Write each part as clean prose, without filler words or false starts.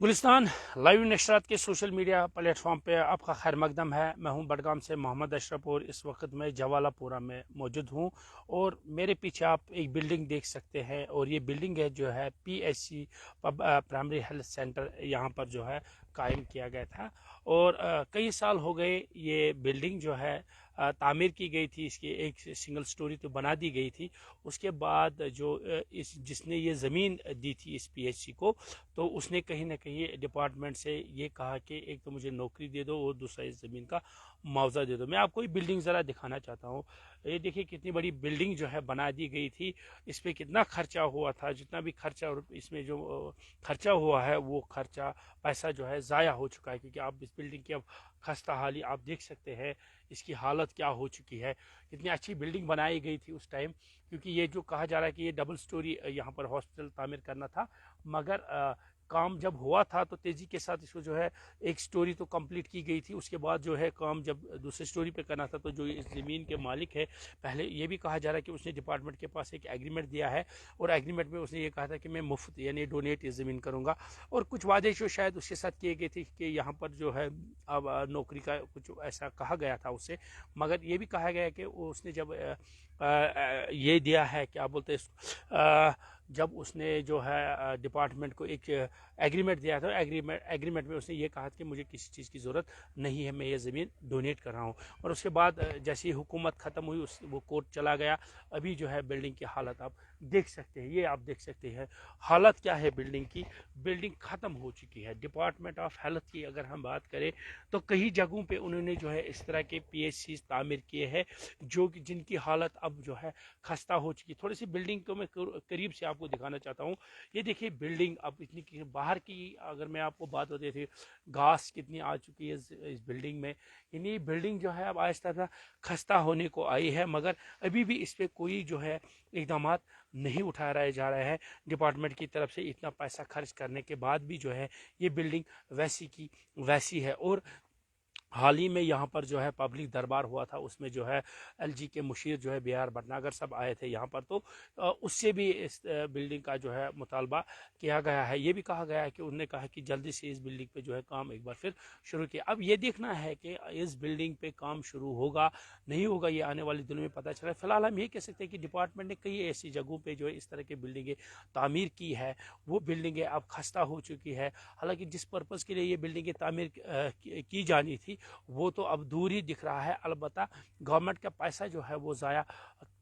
Gulistan live नशरात के social media platform पे आपका खैर मकदम है। मैं हूं बडगाम से मोहम्मद अशरफ और इस वक्त मैं जवालापुरा में मौजूद हूं और मेरे पीछे आप एक बिल्डिंग देख सकते हैं और ये बिल्डिंग है जो है PHC प्राइमरी हेल्थ सेंटर यहाँ पर जो है कायम किया गया था और कई साल हो गए ये बिल्डिंग जो है तामीर की गई थी। इसकी एक सिंगल स्टोरी तो बना दी गई थी। उसके बाद जो इस जिसने ये ज़मीन दी थी इस PHC को, तो उसने कहीं ना कहीं डिपार्टमेंट से ये कहा कि एक तो मुझे नौकरी दे दो और दूसरा इस ज़मीन का मुआवजा दे दो। मैं आपको ये बिल्डिंग ज़रा दिखाना चाहता हूँ। ये देखिए कितनी बड़ी बिल्डिंग जो है बना दी गई थी। इस पर कितना खर्चा हुआ था, जितना भी खर्चा और इसमें जो खर्चा हुआ है वो खर्चा पैसा जो है ज़ाया हो चुका है, क्योंकि आप इस बिल्डिंग की अब खस्ता हाली आप देख सकते हैं, इसकी हालत क्या हो चुकी है। कितनी अच्छी बिल्डिंग बनाई गई थी उस टाइम, क्योंकि ये जो कहा जा रहा है कि ये डबल स्टोरी यहाँ पर हॉस्पिटल तामीर करना था, मगर काम जब हुआ था तो तेज़ी के साथ इसको जो है एक स्टोरी तो कंप्लीट की गई थी। उसके बाद जो है काम जब दूसरी स्टोरी पे करना था, तो जो इस ज़मीन के मालिक है, पहले ये भी कहा जा रहा है कि उसने डिपार्टमेंट के पास एक एग्रीमेंट दिया है और एग्रीमेंट में उसने ये कहा था कि मैं मुफ्त यानी डोनेट ये ज़मीन करूँगा, और कुछ वादे जो शायद उसके साथ किए गए थे कि यहाँ पर जो है अब नौकरी का कुछ ऐसा कहा गया था उससे। मगर ये भी कहा गया कि उसने जब ये दिया है, क्या बोलते हैं, जब उसने जो है डिपार्टमेंट को एक एग्रीमेंट दिया था, एग्रीमेंट में उसने ये कहा कि मुझे किसी चीज़ की ज़रूरत नहीं है, मैं ये ज़मीन डोनेट कर रहा हूँ। और उसके बाद जैसे ही हुकूमत ख़त्म हुई वो कोर्ट चला गया। अभी जो है बिल्डिंग की हालत आप देख सकते हैं, ये आप देख सकते हैं हालत क्या है बिल्डिंग की। बिल्डिंग ख़त्म हो चुकी है। डिपार्टमेंट ऑफ हेल्थ की अगर हम बात करें तो कई जगहों पे उन्होंने जो है इस तरह के PHC तामीर किए हैं जो कि जिनकी हालत अब जो है खस्ता हो चुकी है। थोड़ी सी बिल्डिंग को मैं करीब से आपको दिखाना चाहता हूँ। ये देखिए बिल्डिंग अब इतनी बाहर की अगर मैं आपको बात होती थी, घास कितनी आ चुकी है इस बिल्डिंग में। यानी बिल्डिंग जो है अब आहिस्ता आहिस्ता खस्ता होने को आई है, मगर अभी भी इस पर कोई जो है इकदाम नहीं उठा रहे जा रहे हैं डिपार्टमेंट की तरफ से। इतना पैसा खर्च करने के बाद भी जो है ये बिल्डिंग वैसी की वैसी है। और हाल ही में यहाँ पर जो है पब्लिक दरबार हुआ था, उसमें जो है LG के मुशीर जो है BR भटनागर सब आए थे यहाँ पर, तो उससे भी इस बिल्डिंग का जो है मुतालबा किया गया है। ये भी कहा गया है कि उन्होंने कहा कि जल्दी से इस बिल्डिंग पे जो है काम एक बार फिर शुरू किया। अब ये देखना है कि इस बिल्डिंग पे काम शुरू होगा नहीं होगा, ये आने वाले दिनों में पता चला। फिलहाल हम ये कह सकते हैं कि डिपार्टमेंट ने कई ऐसी जगहों पर जो है इस तरह की बिल्डिंगें तामीर की है, वो बिल्डिंगें अब खस्ता हो चुकी है। हालांकि जिस पर्पज़ के लिए ये बिल्डिंगें तामीर की जानी थी वो तो अब दूर ही दिख रहा है। अलबत्ता गवर्नमेंट का पैसा जो है वो ज़ाया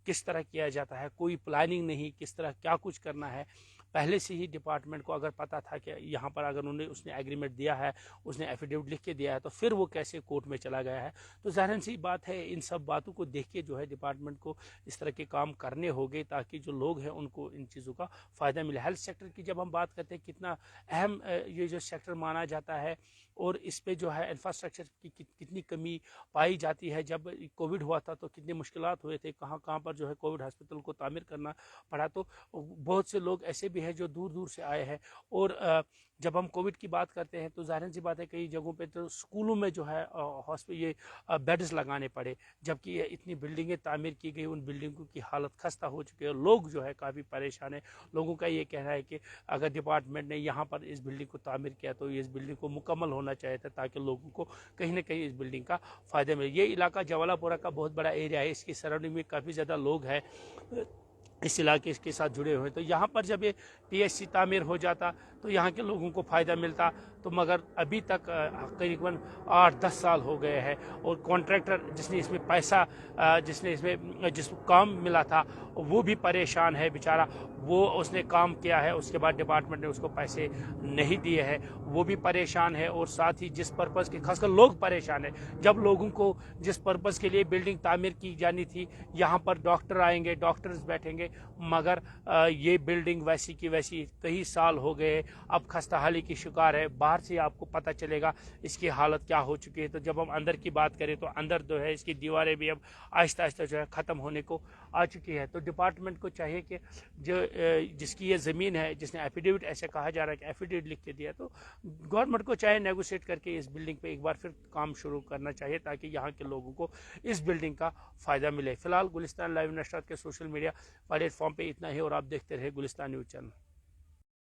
किस तरह किया जाता है, कोई प्लानिंग नहीं, किस तरह क्या कुछ करना है। पहले से ही डिपार्टमेंट को अगर पता था कि यहाँ पर अगर उसने एग्रीमेंट दिया है, उसने एफिडेविट लिख के दिया है, तो फिर वो कैसे कोर्ट में चला गया है। तो ज़ाहिर सी बात है इन सब बातों को देख के जो है डिपार्टमेंट को इस तरह के काम करने होंगे ताकि जो लोग हैं उनको इन चीज़ों का फ़ायदा मिले। हेल्थ सेक्टर की जब हम बात करते हैं कितना अहम ये जो सेक्टर माना जाता है, और इस पे जो है इंफ्रास्ट्रक्चर की कितनी कमी पाई जाती है। जब कोविड हुआ था तो कितने मुश्किलात हुए थे, कहाँ कहाँ पर जो है कोविड हॉस्पिटल को तामीर करना पड़ा। तो बहुत से लोग ऐसे भी हैं जो दूर दूर से आए हैं। और जब हम कोविड की बात करते हैं तो ज़ाहिर सी बात है कई जगहों पे तो स्कूलों में जो है हॉस्पिटल ये बेड्स लगाने पड़े, जबकि ये इतनी बिल्डिंगें तामीर की गई, उन बिल्डिंगों की हालत खस्ता हो चुकी है। लोग जो है काफ़ी परेशान है। लोगों का ये कहना है कि अगर डिपार्टमेंट ने यहाँ पर इस बिल्डिंग को तामीर किया तो इस बिल्डिंग को मुकम्मल होना चाहिए था ताकि लोगों को कहीं ना कहीं इस बिल्डिंग का फ़ायदा मिले। ये इलाका जवालापुरा का बहुत बड़ा एरिया है, इसकी सराउंडिंग में काफ़ी ज़्यादा लोग हैं इस इलाके के साथ जुड़े हुए। तो यहाँ पर जब ये PHC तामीर हो जाता तो यहाँ के लोगों को फ़ायदा मिलता, तो मगर अभी तक करीबन 8-10 साल हो गए हैं। और कॉन्ट्रैक्टर जिसने इसमें पैसा जिसको काम मिला था वो भी परेशान है बेचारा। वो उसने काम किया है, उसके बाद डिपार्टमेंट ने उसको पैसे नहीं दिए हैं, वो भी परेशान है। और साथ ही जिस पर्पज़ के खासकर लोग परेशान है, जब लोगों को जिस पर्पज़ के लिए बिल्डिंग तामीर की जानी थी, यहाँ पर डॉक्टर आएंगे, डॉक्टर्स बैठेंगे, मगर ये बिल्डिंग वैसी की वैसी कई साल हो गए अब खस्ताहाली की शिकार है। बाहर से आपको पता चलेगा इसकी हालत क्या हो चुकी है। तो जब हम अंदर की बात करें तो अंदर जो है इसकी दीवारें भी अब आहिस्ता आहिस्ता जो है ख़त्म होने को आ चुकी है। तो डिपार्टमेंट को चाहिए कि जो जिसकी ये ज़मीन है, जिसने एफिडेविट ऐसे कहा जा रहा है कि एफिडेविट लिख के दिया, तो गवर्नमेंट को चाहे नेगोशिएट करके इस बिल्डिंग पे एक बार फिर काम शुरू करना चाहिए ताकि यहाँ के लोगों को इस बिल्डिंग का फ़ायदा मिले। फिलहाल गुलिस्तान लाइव नशरात के सोशल मीडिया प्लेटफॉर्म पे इतना ही, और आप देखते रहे गुलिस्तान न्यूज़ चैनल।